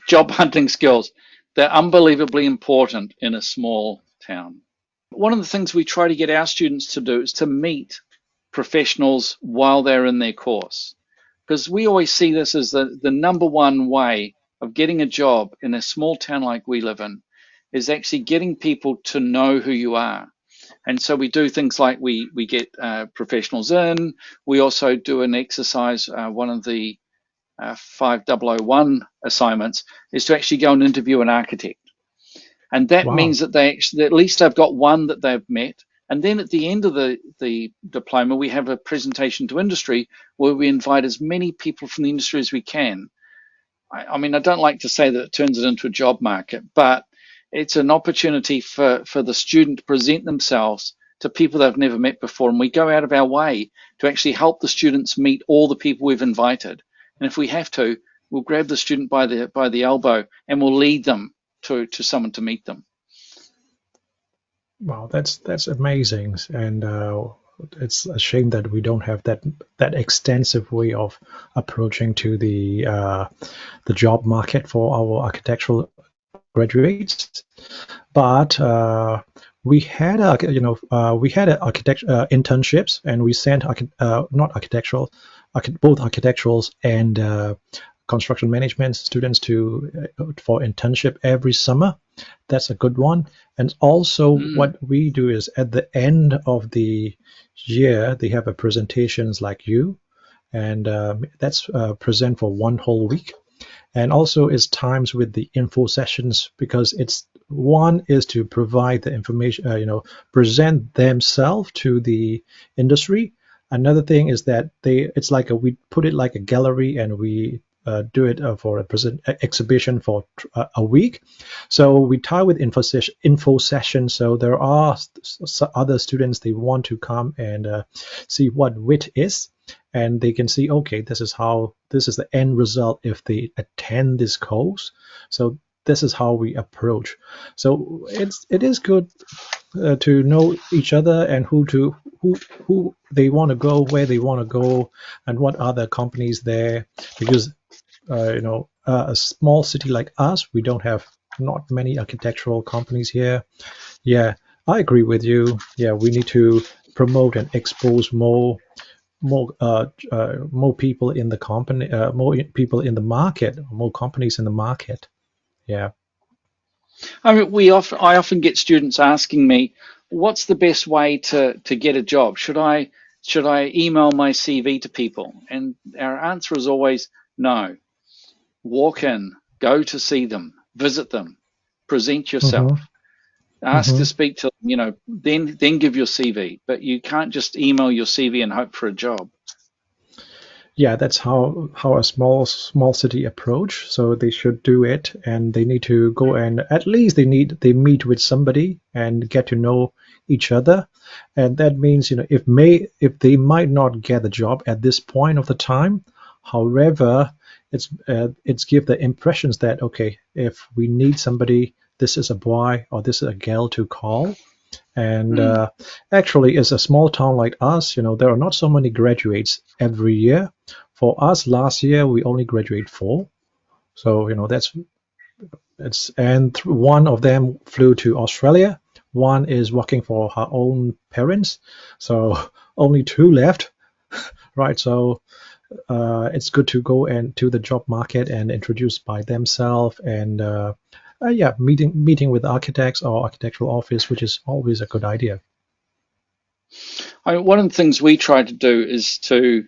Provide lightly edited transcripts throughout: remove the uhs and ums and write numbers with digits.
job hunting skills. They're unbelievably important in a small town. One of the things we try to get our students to do is to meet professionals while they're in their course. Because we always see this as the number one way of getting a job in a small town like we live in is actually getting people to know who you are. And so we do things like we get professionals in. We also do an exercise. One of the 5001 assignments is to actually go and interview an architect. And that Wow. means that they actually, at least they've got one that they've met. And then at the end of the diploma, we have a presentation to industry where we invite as many people from the industry as we can. I mean, I don't like to say that it turns it into a job market, but it's an opportunity for the student to present themselves to people they've never met before. And we go out of our way to actually help the students meet all the people we've invited. And if we have to, we'll grab the student by the elbow and we'll lead them to someone to meet them. Wow, that's amazing, and it's a shame that we don't have that extensive way of approaching to the job market for our architectural graduates. But we had we had internships, and we sent not architectural, both architecturals and construction management students to for internship every summer. That's a good one. And also, Mm, what we do is at the end of the year, they have a presentations like you, and that's present for one whole week. And also, it's times with the info sessions because it's one is to provide the information, present themselves to the industry. Another thing is that it's like we put it like a gallery, and we do it for a exhibition for a week. So we tie with info session. So there are other students, they want to come and see what WIT is, and they can see, okay, this is the end result if they attend this course. So this is how we approach. So it is good to know each other, and who they want to go, where they want to go, and what are the companies there. Because a small city like us, we don't have not many architectural companies here. Yeah, I agree with you. Yeah, we need to promote and expose more people in the company, more people in the market, more companies in the market. Yeah. I mean, I often get students asking me, "What's the best way to get a job? Should I email my CV to people?" And our answer is always no. Walk in, go to see them, visit them, present Mm-hmm. yourself, ask to Mm-hmm. speak to them. Then give your CV. But you can't just email your CV and hope for a job. Yeah, that's how a small city approach. So they should do it, and they need to go, and at least they meet with somebody and get to know each other. And that means, if they might not get the job at this point of the time, however, it's give the impressions that, okay, if we need somebody, this is a boy or this is a girl to call. And Mm. actually, as a small town like us, there are not so many graduates every year. For us, last year we only graduate four. So that's it's and one of them flew to Australia. One is working for her own parents. So only two left, right? So it's good to go and to the job market and introduce by themselves, and yeah, meeting with architects or architectural office, which is always a good idea. One of the things we try to do is to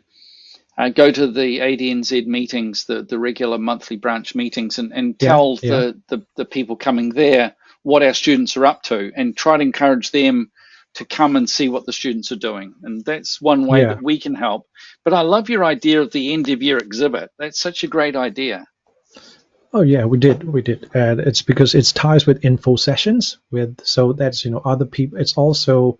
go to the ADNZ meetings, the regular monthly branch meetings, and Yeah, tell yeah, the people coming there what our students are up to and try to encourage them to come and see what the students are doing. And that's one way yeah. that we can help. But I love your idea of the end of year exhibit. That's such a great idea. Oh yeah, we did, and it's because it's ties with info sessions with, so that's other people. It's also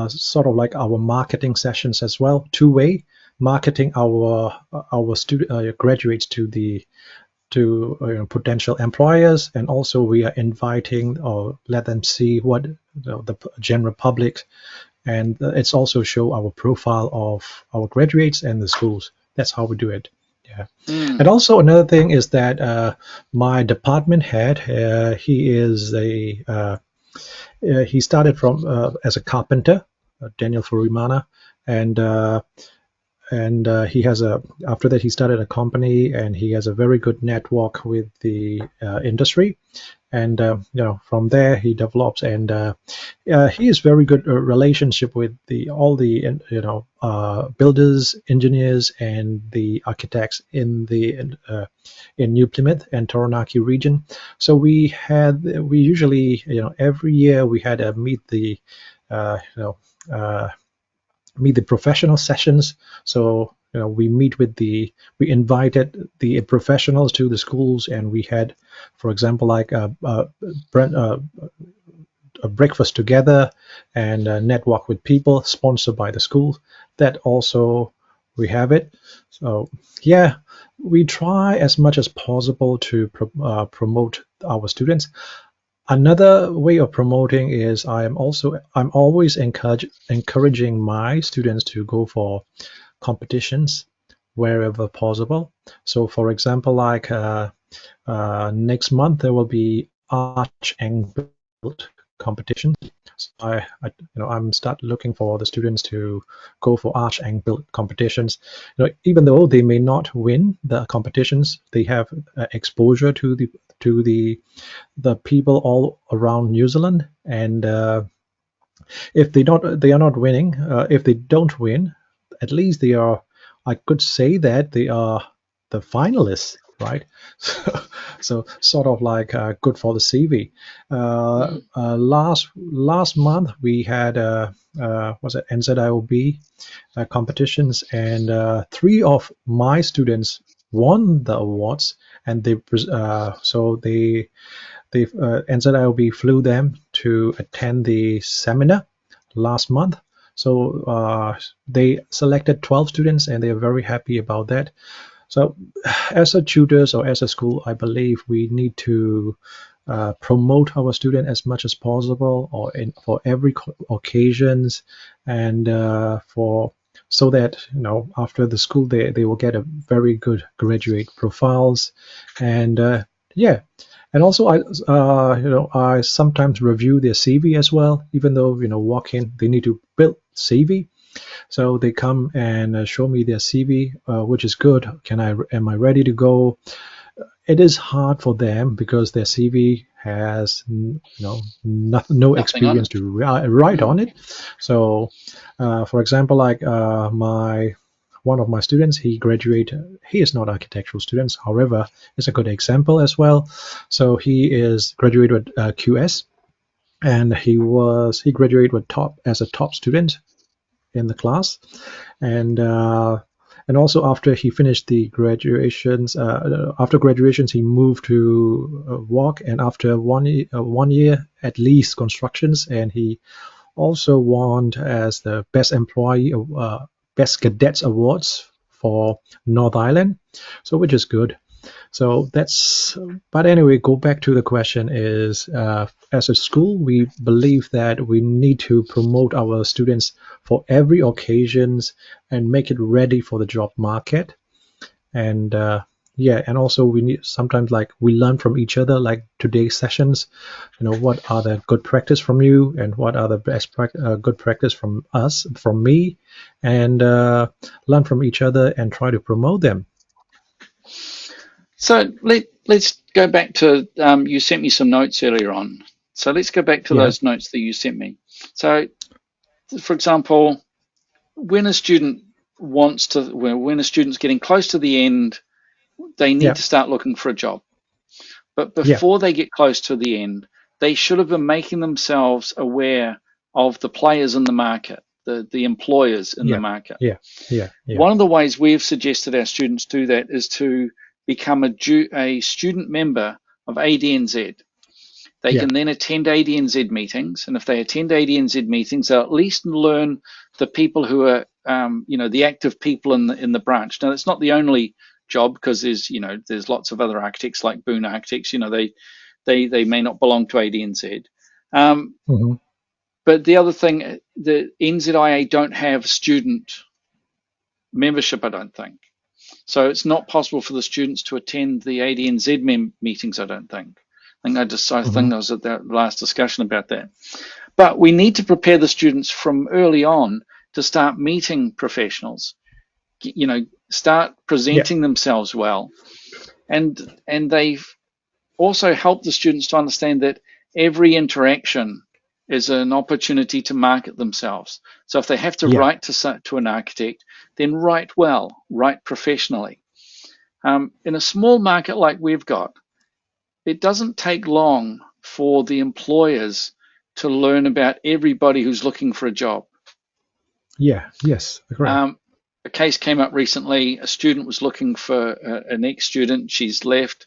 sort of like our marketing sessions as well, two-way marketing our student graduates to the to potential employers, and also we are inviting or let them see what the general public, and it's also show our profile of our graduates and the schools. That's how we do it. Yeah. And Mm. also another thing is that my department head, he is he started from as a carpenter, Daniel Furimana, and he has a after that he started a company, and he has a very good network with the industry, and from there he develops, and he is very good relationship with the all the builders, engineers, and the architects in New Plymouth and Taranaki region. So we usually every year we had a uh, you know uh, meet the professional sessions. So we invited the professionals to the schools, and we had, for example, like a breakfast together, and network with people sponsored by the school. That also we have it. So yeah, we try as much as possible to promote our students. Another way of promoting is I'm always encouraging my students to go for competitions wherever possible. So, for example, like next month there will be arch and build competition. So I'm start looking for the students to go for arch and build competitions. Even though they may not win the competitions, they have exposure to the people all around New Zealand, and if they are not winning. If they don't win, at least they are. I could say that they are the finalists, right? So sort of like good for the CV. Mm. Last month we had was it NZIOB competitions, and three of my students won the awards, and NZIOB flew them to attend the seminar last month. So they selected 12 students, and they are very happy about that. So, as a tutors or as a school, I believe we need to promote our student as much as possible, or for every occasions, and for so that after the school they will get a very good graduate profiles, and yeah. And also, I sometimes review their CV as well. Even though walk in, they need to build CV, so they come and show me their CV, which is good. Am I ready to go? It is hard for them because their CV has no Nothing on experience it. to write Mm. on it. So, for example, like my one of my students, he graduated. He is not architectural students, however, it's a good example as well. So he is graduated with QS, and he graduated with top as a top student in the class, and also after he finished the graduations, after graduations he moved to work, and after 1 year at least constructions, and he also won as the best employee, best cadets awards for North Island, so which is good. So that's, but anyway, go back to the question is, as a school, we believe that we need to promote our students for every occasions and make it ready for the job market. And yeah, and also we need sometimes like we learn from each other, like today's sessions, what are the good practice from you, and what are the good practice from us, from me, and learn from each other and try to promote them. So let's go back to you sent me some notes earlier on. So let's go back to Yeah, those notes that you sent me. So, for example, when a student when a student's getting close to the end, they need yeah, to start looking for a job. But yeah, before they get close to the end, they should have been making themselves aware of the players in the market, the employers in the yeah, market. yeah, yeah, yeah, One of the ways we've suggested our students do that is to become a student member of ADNZ. They yeah, can then attend ADNZ meetings, and if they attend ADNZ meetings, they'll at least learn the people who are, the active people in the branch. Now, it's not the only job, because there's lots of other architects like Boone Architects. They may not belong to ADNZ. Um, hmm, but the other thing, the NZIA don't have student membership, I don't think. So it's not possible for the students to attend the ADNZ meetings, I don't think. I think I was at that last discussion about that. But we need to prepare the students from early on to start meeting professionals, start presenting themselves well. And they've also helped the students to understand that every interaction is an opportunity to market themselves. So if they have to write to an architect, then write well, write professionally. In a small market like we've got, it doesn't take long for the employers to learn about everybody who's looking for a job. Yes, agree. A case came up recently. A student was looking for an ex-student. She's left.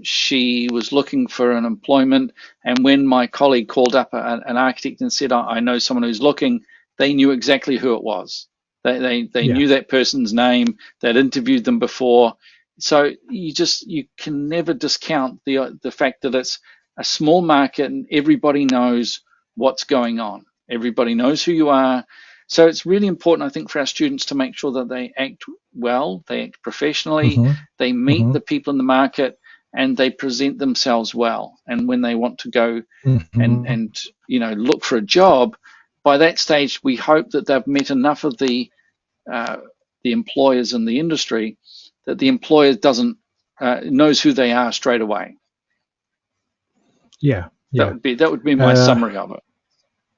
She was looking for an employment, and when my colleague called up an architect and said, I know someone who's looking, they knew exactly who it was. They knew that person's name. They'd interviewed them before. So you can never discount the fact that it's a small market and everybody knows what's going on. Everybody knows who you are. So it's really important, I think, for our students to make sure that they act well, they act professionally, they meet the people in the market, and they present themselves well. And when they want to go and look for a job, by that stage, we hope that they've met enough of the employers in the industry that the employer knows who they are straight away. That would be my summary of it.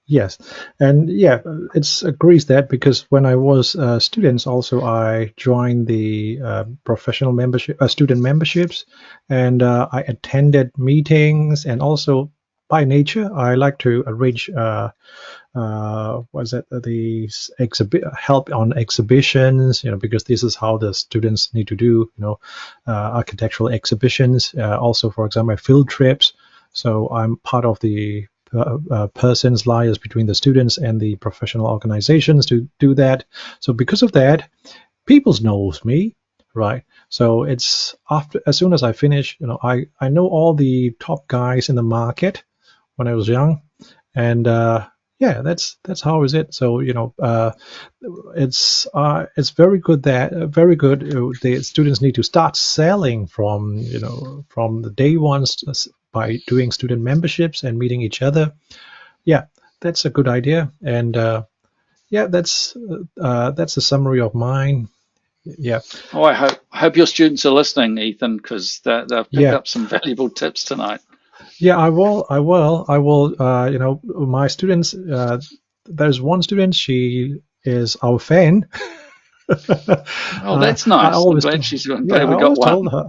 Yes, and it agrees that, because when I was students, also I joined the professional membership, student memberships, and I attended meetings, and also by nature I like to arrange help on exhibitions, because this is how the students need to do, architectural exhibitions. Also, for example, field trips. So I'm part of the persons liaise between the students and the professional organizations to do that. So because of that, people knows me, right? So it's as soon as I finish, I know all the top guys in the market when I was young, and that's how is it. So it's very good the students need to start selling from the day ones by doing student memberships and meeting each other. That's a good idea, and that's a summary of mine. I hope your students are listening, Ethan, because they've picked up some valuable tips tonight. I will. My students, there's one student, she is our fan. That's nice. I'm glad she's glad we got one. Told her,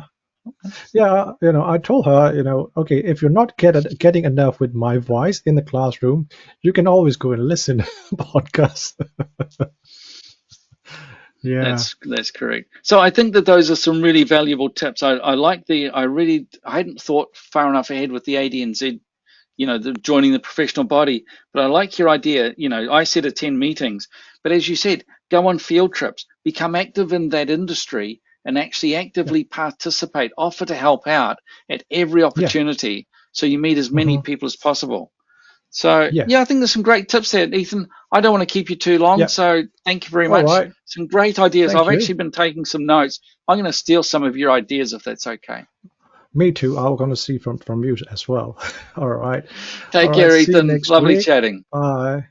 I told her, okay, if you're not getting enough with my voice in the classroom, you can always go and listen to podcasts. That's correct. So I think that those are some really valuable tips. I hadn't thought far enough ahead with the ADNZ, joining the professional body, but I like your idea. I said attend meetings, but as you said, go on field trips, become active in that industry, and actually actively participate, offer to help out at every opportunity, so you meet as many people as possible. So I think there's some great tips there, Ethan. I don't want to keep you too long, so thank you very much. Right. Some great ideas. I've actually been taking some notes. I'm going to steal some of your ideas if that's okay. Me too. I'm going to see from you as well. All right. Take care, Ethan. Lovely chatting. Bye.